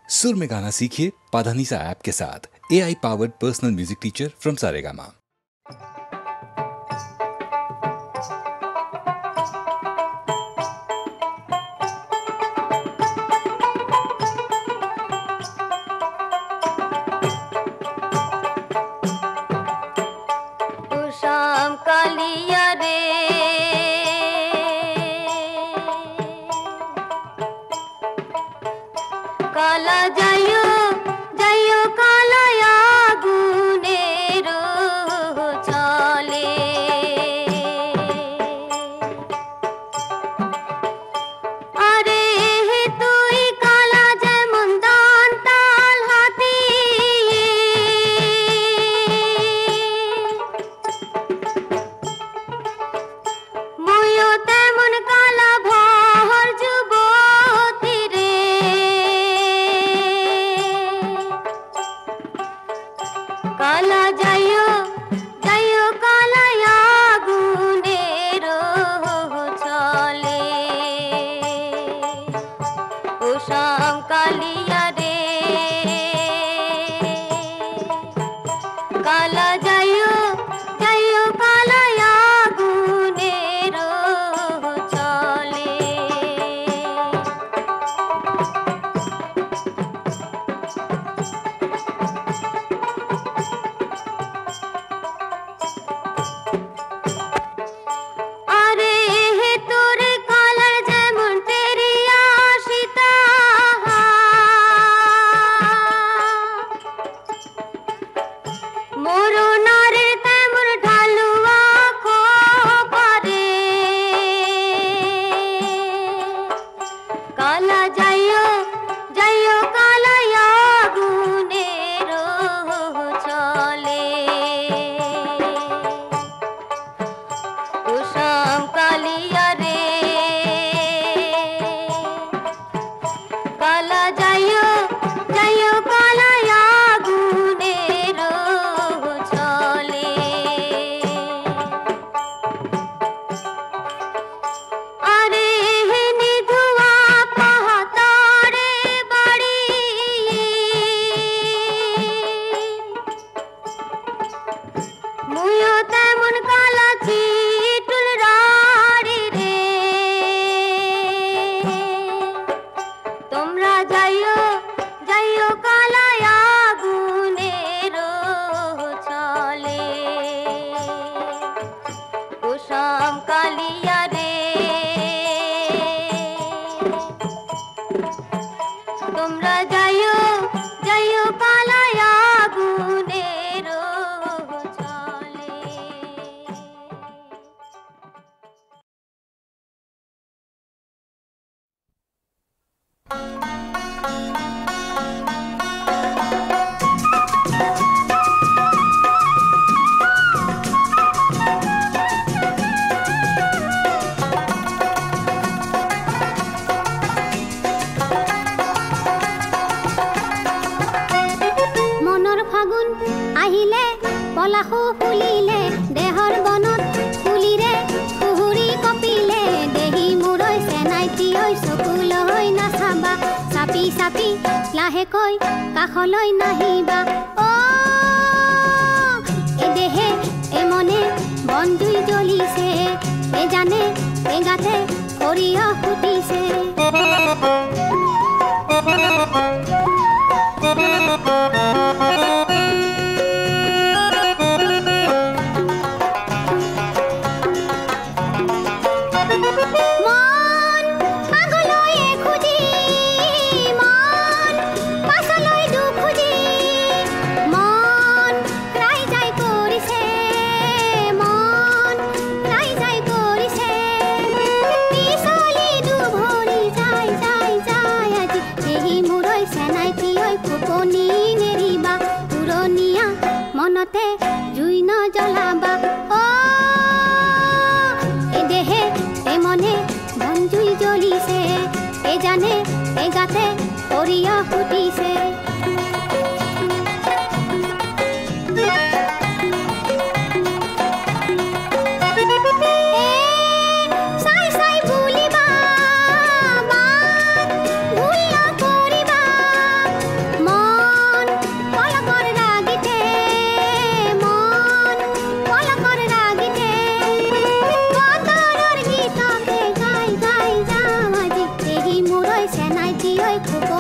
सुर में गाना सीखिए पाधानीसा ऐप के साथ। AI powered personal music teacher from Saregama.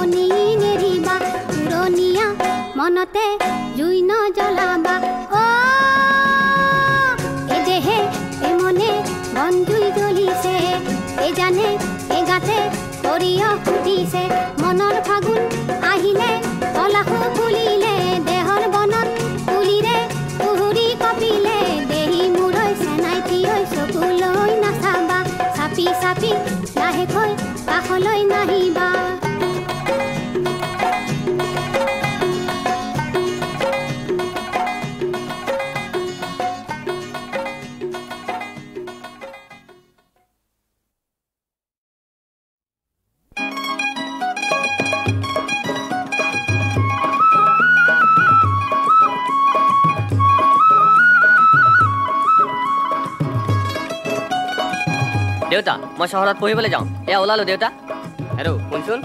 পুৰণি নেৰিবা পুৰণীয়া মনতে জুই নজ্বলাবা এ দেহে এ মনে বন জুই জ্বলিছে এ জানে এ গাতে সৰিয়হ ফুটিছে মনৰ ফাগুন আহিলে পলাশু ফুলিলে দেহৰ বনত ফুলিৰে পুহুৰি কপিলে দেহি মূৰৈ চেনাই থিয়ৈ চকুলৈ নাচাবা চাপি চাপি লাহেকৈ কাষলৈ নাহিবা দেউতা মই চহৰত পঢ়িবলৈ যাওঁ এয়া ওলালো দেউতা আৰু শুনচোন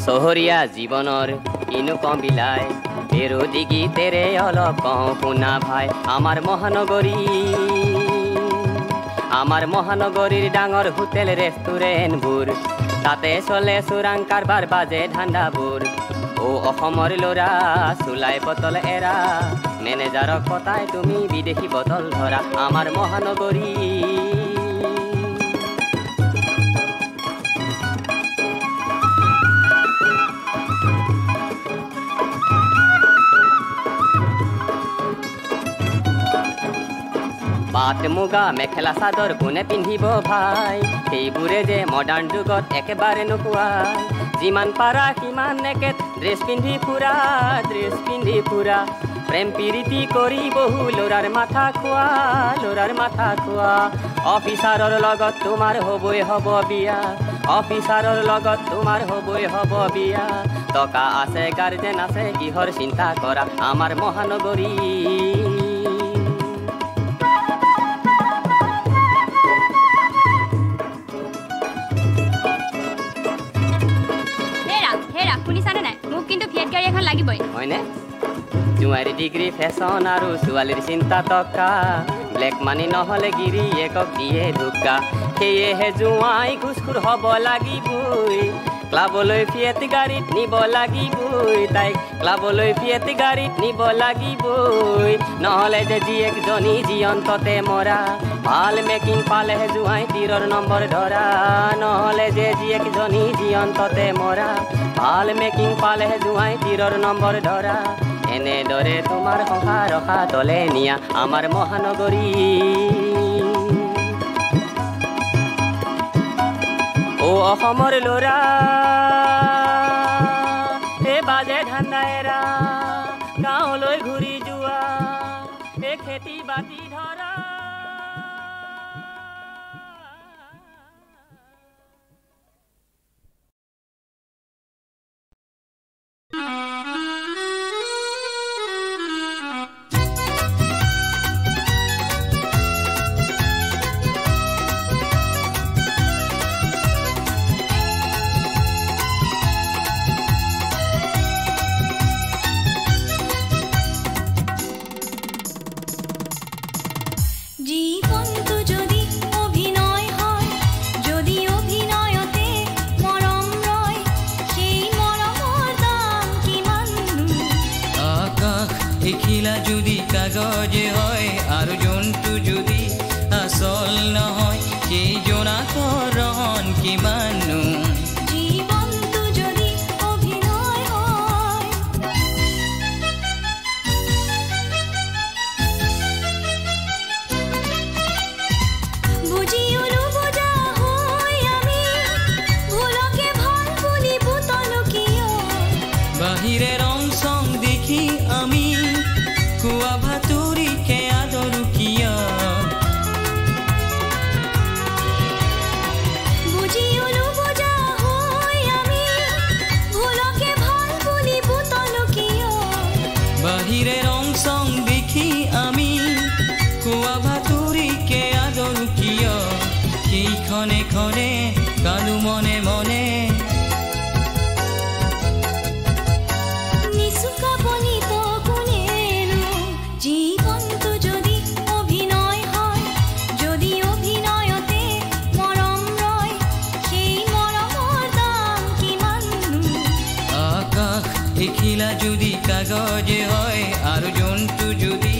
চহৰীয়া জীৱনৰ কিনো কম বিলাই তেৰদি গীতেৰে অলপ কওঁ শুনা ভাই আমাৰ মহানগৰীৰ ডাঙৰ হোটেল ৰেষ্টুৰেণ্টবোৰ তাতে চলে চোৰাং কাৰবাৰ বাজে ধান্দাবোৰ অসমৰ ল'ৰা চুলাই বটল এৰা মেনেজাৰক পতাই তুমি বিদেশী বটল ধৰা আমাৰ মহানগৰী পাট মুগা মেখেলা চাদৰ কোনে পিন্ধিব ভাই সেইবোৰে যে মডাৰ্ণ যুগত একেবাৰে নোপোৱা যিমান পাৰা সিমান নেকেট ড্ৰেছ পিন্ধি ফুৰা প্ৰেম প্ৰীতি কৰি বহু ল'ৰাৰ মাথা খোৱা অফিচাৰৰ লগত তোমাৰ হ'বই হ'ব বিয়া টকা আছে গাৰ্জেন আছে কিহৰ চিন্তা কৰা আমাৰ মহানগৰী হয়নে জুৱাৰী ডিগ্ৰী ফেশ্বন আৰু ছোৱালীৰ চিন্তা টকা ব্লেক মানি নহ'লে গিৰিয়েকক দিয়ে ধোকা সেয়েহে জুৱাই ঘুচখুৰ হ'ব লাগিবই ক্লাবলৈ ফিয়েট গাড়ীত নিব লাগিবই তাইক নহ'লে যে জীয়েকজনী জীয়ন্ততে মৰা ভাল মেকিং পালেহে জুৱাই তীৰৰ নম্বৰ ধৰা নহ'লে যে জীয়েকজনী জীয়ন্ততে মৰা ভাল মেকিং পালেহে জুৱাই তীৰৰ নম্বৰ ধৰা এনেদৰে তোমাৰ সংসাৰ ৰখা তলে নিয়া আমাৰ মহানগৰী অসমৰ ল'ৰা এই বাজে ধান্দা এৰা গাঁৱলৈ ঘূৰি যোৱা এই খেতি বাতি ধৰা যদি কাগজে হয় আৰু জন্তু যদি আসল নহয় সেই জনাকৰণ কিমানো জীৱনটো যদি অভিনয় হয় বুজিলো বুজা হয় আমি ভুলকে ভাল বুলি বুতলো কিয় বাহিৰে ৰং চং দেখি আমি কুয়া ভাতুরিকে আদরু কিয়া বুঝিওলো বুঝা হই আমি ভুলকে ভাল বলি বুতলো কিয় বাহিরে রং সং দেখি আমি কুয়া ভাতুরিকে আদরু কিয়া সেই ক্ষণে ক্ষণে কালু মনে মনে নিচুকা বনিতে এখিলা যদি কাগজে হয় আর জন্তু যদি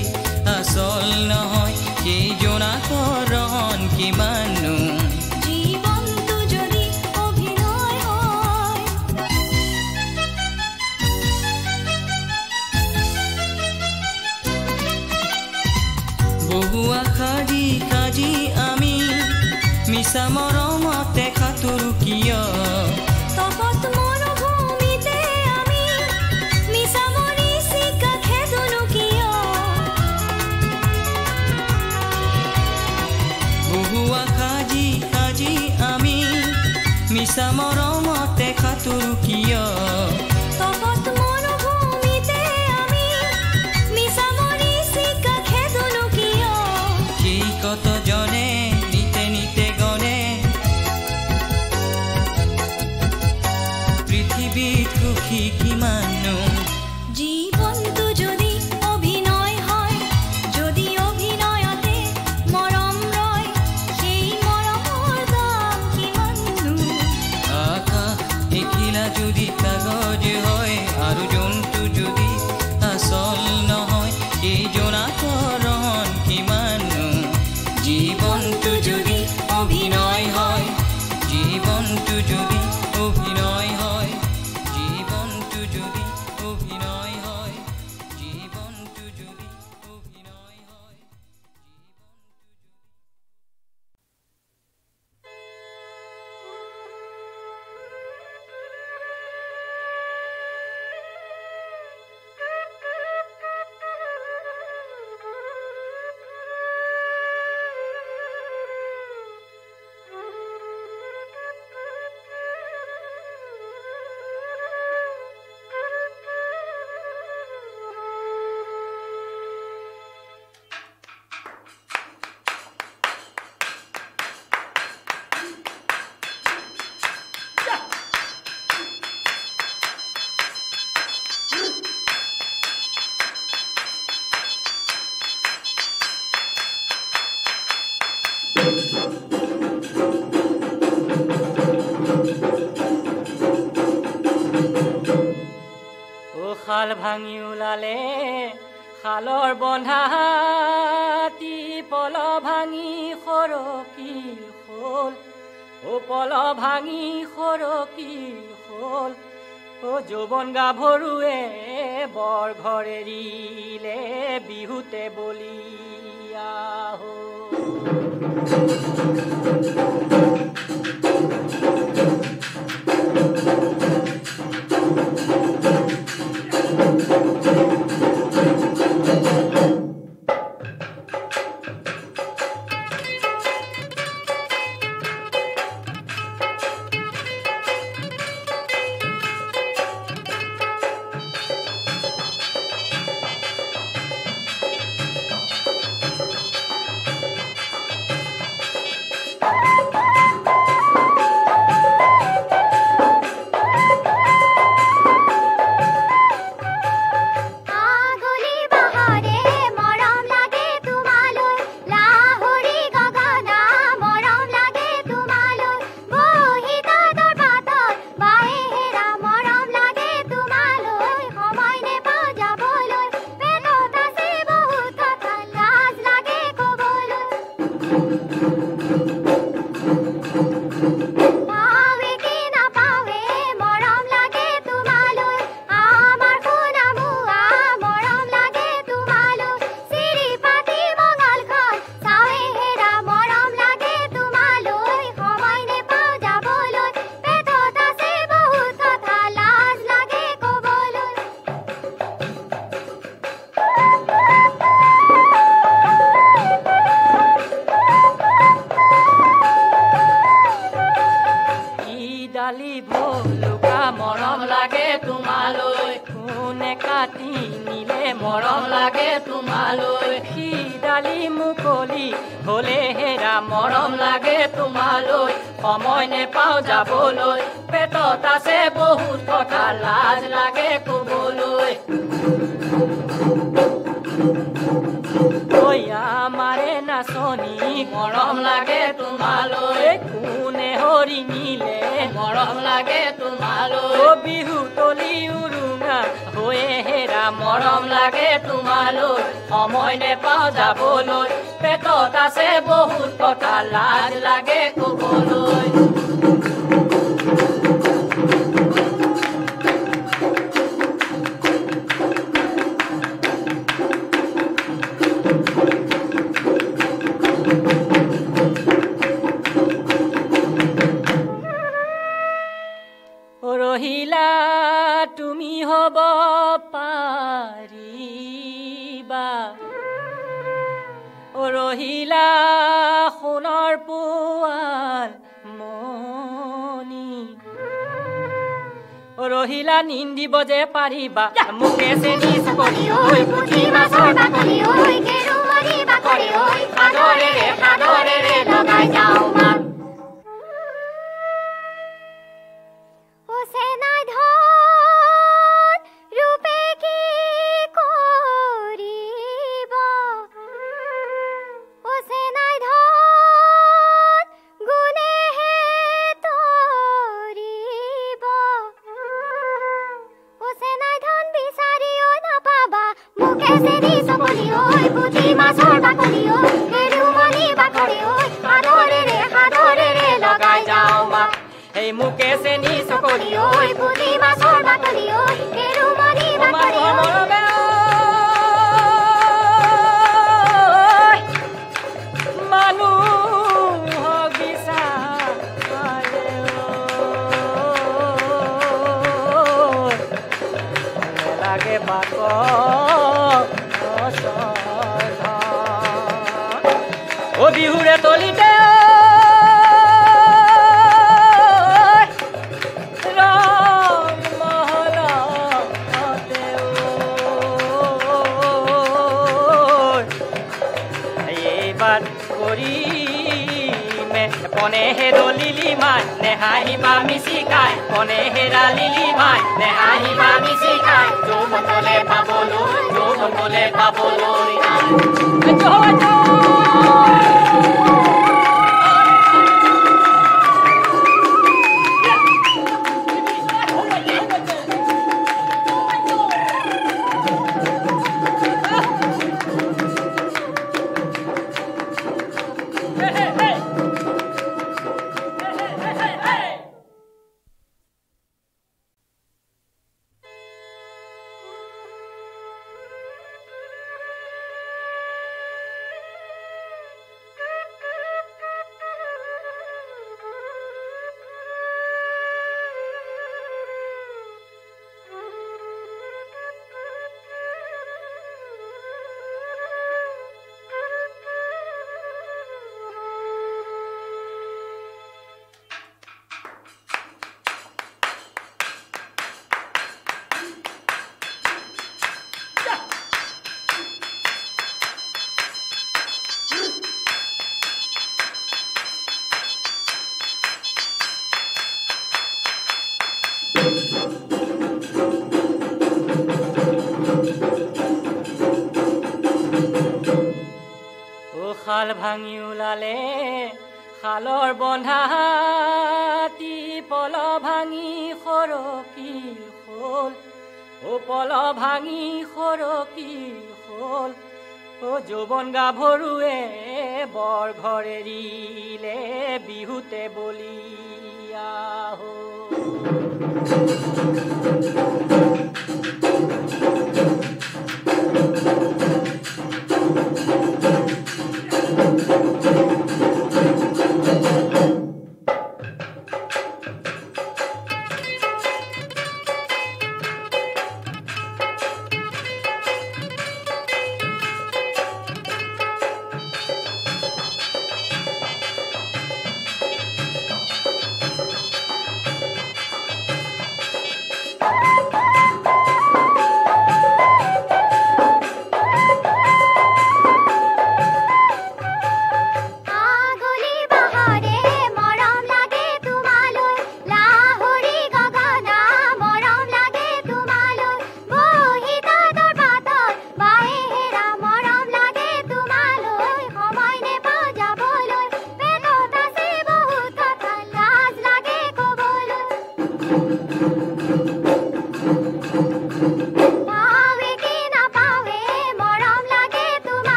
আসল নহয় সেই জোনাকৰ ৰহন কিমানো জীৱনটো যদি অভিনয় হয় বহু আশা দি কাজি আমি মিছা মৰমতে খাতৰো কিয় তপত মৰুভূমিতে আমি মিছা মৰীচিকা খেদোনো কিয় বহু আশা দি কাজি আমি মিছা মৰমতে খাতৰো কিয় তপত মৰুভূমিতে আমি মিছা মৰীচিকা খেদোনো কিয় সেই কতজনে নিতে নিতে গণে পৃথিৱীত সুখী কিমানো জীৱনটো যদি অভিনয় হয় যদি অভিনয়তে মৰম ৰয় সেই মৰমৰ দাম কিমাননো আকাশ এখিলা যদি কাগজ হয় আৰু জন্তু যদি আসল নহয় এই জোনাকৰ ৰহন কিমানো জীৱনটো যদি অভিনয় হয় জীৱনটো যদি অভিনয় হয় জীৱনটো যদি অভিনয় হয় জীৱনটো যদি অভিনয় হয় খাল ভাঙি ওলালে খালৰ বন্ধা হাতী পল ভাঙি সৰকিল হ'ল পল ভাঙি সৰকিল হ'ল যৌৱন গাভৰুৱে বৰ ঘৰ এৰিলে বিহুতে বলিয়া মৰম লাগে তোমালৈ সিডালি মুকলি হলে হেৰা মৰম লাগে তোমালৈ সময় নেপাওঁ যাবলৈ পেটত আছে বহুত কথা লাজ লাগে কবলৈ আমাৰে নাচনি মৰম লাগে তোমালৈ কোনে হৰি নিলে মৰম লাগে তোমালৈ বিহু তলি উৰুঙা মৰম লাগে তোমালৈ সময় নেপাওঁ যাবলৈ পেটত আছে বহুত কথা লাজ লাগে ক'বলৈ ৰহিলা তুমি হ'ব পাৰিবা ৰহিলা সোণৰ পোৱাল মণি ৰহিলা নিন্দিব যে পাৰিবা মোকে চেনি চকৰি ঐ পুঠি মাছৰ বাকলি ঐ কেৰুমণি বাকৰি ঐ সাদৰেৰে লগাই যাওঁ মাত মুকে চেনি চকৰি ঐ পুঠি মাছৰ বাকলি ঐ কেৰুমণি বাকলি মানুহক বিচাৰে লাগে বাক ও বিহুৰে তলিতে পনে হেৰলিলি মাই নেহাঁহিবা মিচিকাই পনে হেৰালিলি মাই নেহাঁহিবা মিচিকাই যৌৱন গ'লে পাবলৈ শাল ভাঙি ওলালে শালৰ বন্ধা হাতী পল ভাঙি সৰকিল হ'ল ও পল ভাঙি সৰকিল হ'ল ও যৌৱন গাভৰুৱে বৰ ঘৰ এৰিলে বিহুতে বলিয়া হ'ল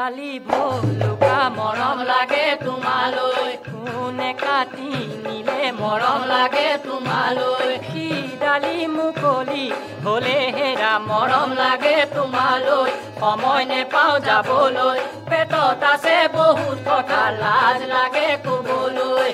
ডালি ভলুকা মৰম লাগে তোমালৈ কোনে কাটি নিলে মৰম লাগে তোমালৈ কি ডালি মুকলি হলে হেৰা মৰম লাগে তোমালৈ সময় নেপাওঁ যাবলৈ পেটত আছে বহুত কথা লাজ লাগে কবলৈ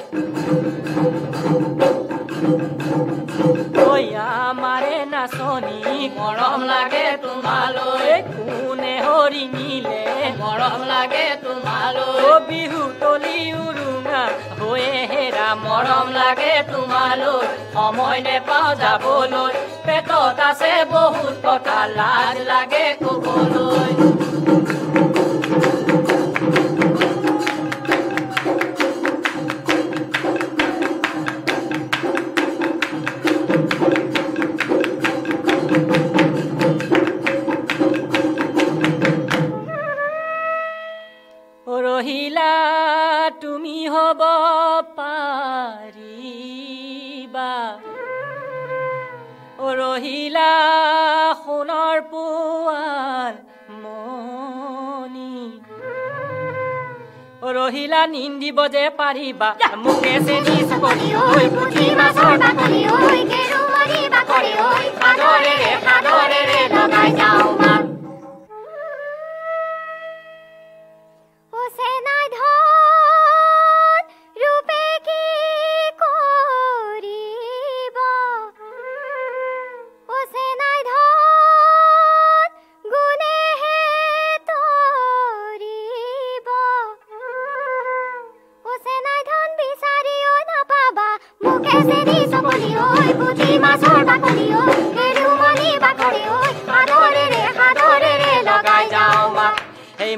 আমাৰে নাচনি মৰম লাগে তোমালৈ কোনে হৰি নিলে মৰম লাগে তোমালৈ বিহু তলি উৰুঙা হৈয়ে হেৰা মৰম লাগে তোমালৈ সময় নেপাওঁ যাবলৈ পেটত আছে বহুত কথা লাজ লাগে কবলৈ ৰহিলা তুমি হব পাৰিবা ৰহিলা সোণৰ পোৱাল মণি ৰহিলা নিন্দিব যে পাৰিবা মোকে চেনি চকৰি ঐ পুঠি মাছৰ বাকলি ঐ কেৰুমণি বাকলি ঐ সাদৰেৰে লগাই যাওঁ মাত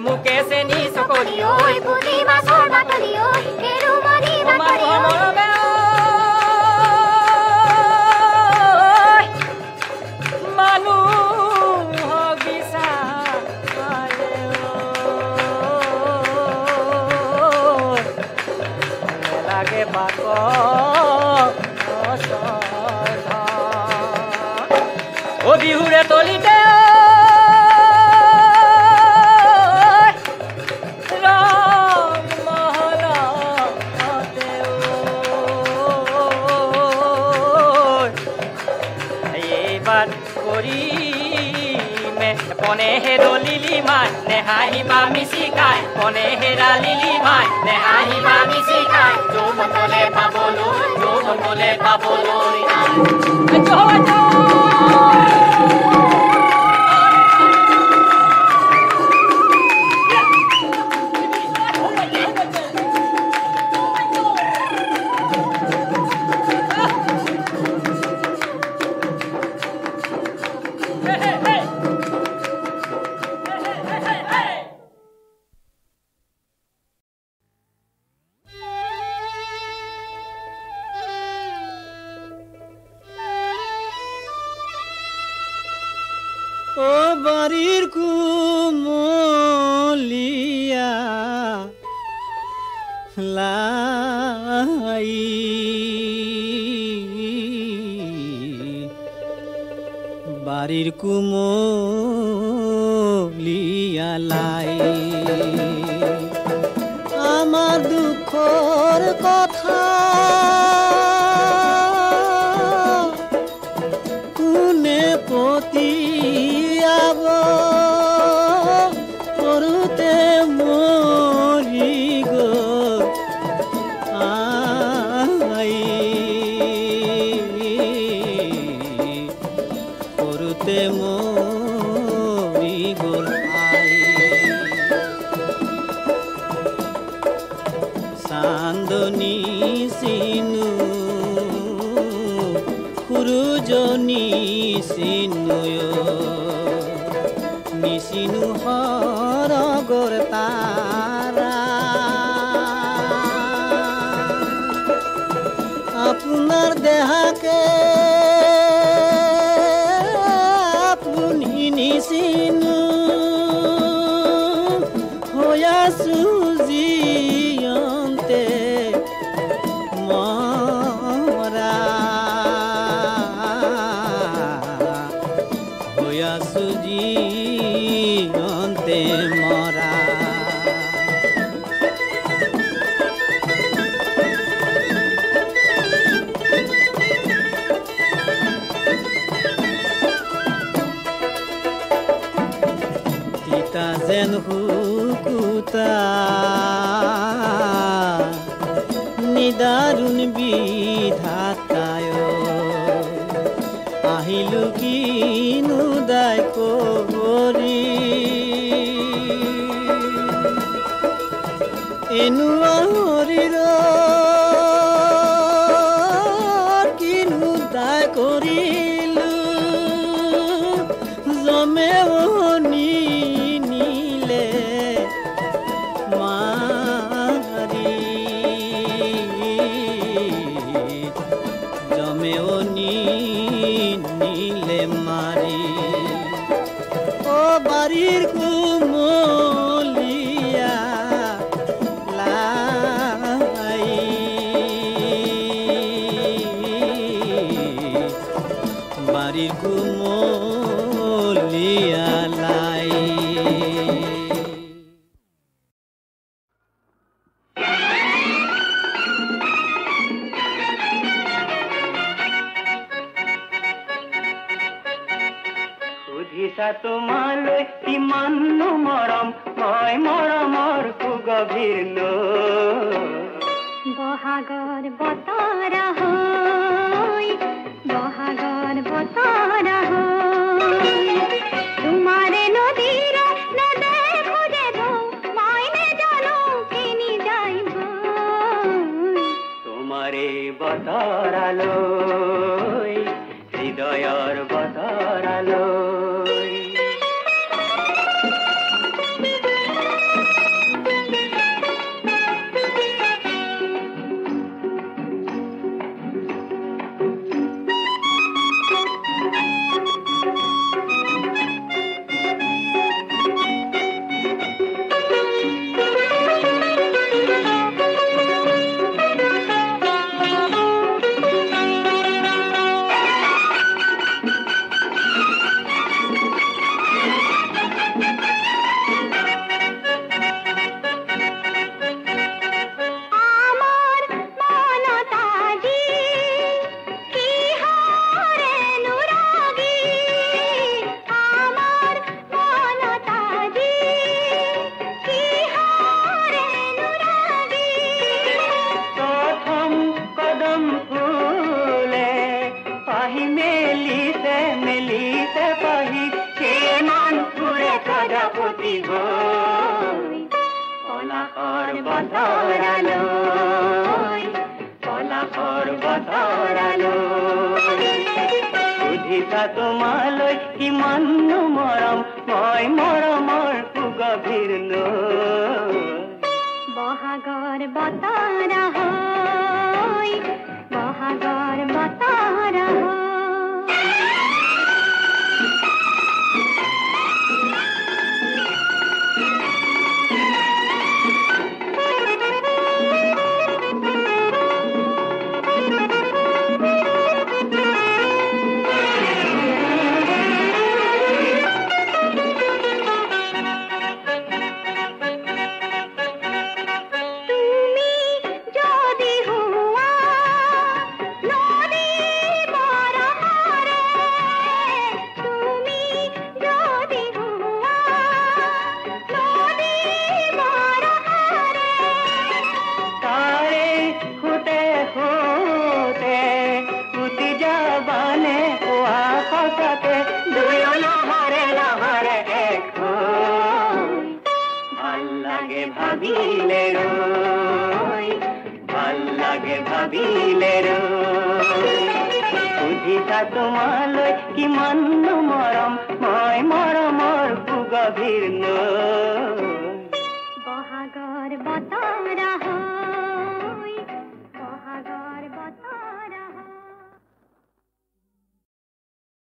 মুকে চেনি চকলি ঐ পুঠি মাছৰ বাকলি ঐ কেৰুমণি বাকলি ঐ মানুহক বিচাৰে লাগে বাক ও বিহুৰে তলিতে পনে হেৰো লিলি মাই নেহাহিবা মিচিকাই পনে হেৰা লিলি মাই নেহাহিবা মিচিকাই যৌৱন গলে পাবলৈ বাড়ির কুমলিয়া লাই বাড়ির কুমলিয়া লাই আমার দুঃখর কথা কোনে পতি করতে মরি গো আই করতে মরি গো আই চান্দনী চিনু সূৰুজনী চিনুয় নিচিনু হৰগৰ তাৰা আপোনাৰ দেহাকে আপুনি নিচিনু হৈ আছো জীয়ন্তে মৰা হৈ আছো জীয়ন্তে মৰা সীতা যেন হুকুতা নিদাৰুণ বিধাতায় আহিলো কিনো দায় কৰি এনো হৰিৰ কিনো দায় কৰিলো জমেৱনী নিলে মাৰি জমেৱনী নিলে মাৰি ও বাৰীৰ কুমলীয়া লাই বাৰীৰ কুমলীয়া লাই সুধিছা তোমালৈ কিমাননো মৰম মই মৰমৰ সুগভীৰ বহাগৰ বতৰ হৈ বহাগৰ বতৰ হৈ তোমাৰে নদীৰ নেদেখো যে মই নেজানো কিনি যাইব তোমাৰে বতৰালৈ হৃদয়ৰ বতৰালৈ সুধিছা তোমালৈ কিমাননো মৰম মই মৰমৰ সুগভীৰ বহাগৰ বতৰ হৈ বহাগৰ বতৰ হৈ সুধিছা তোমালৈ কিমাননো মৰম মই মৰমৰ সুগভীৰ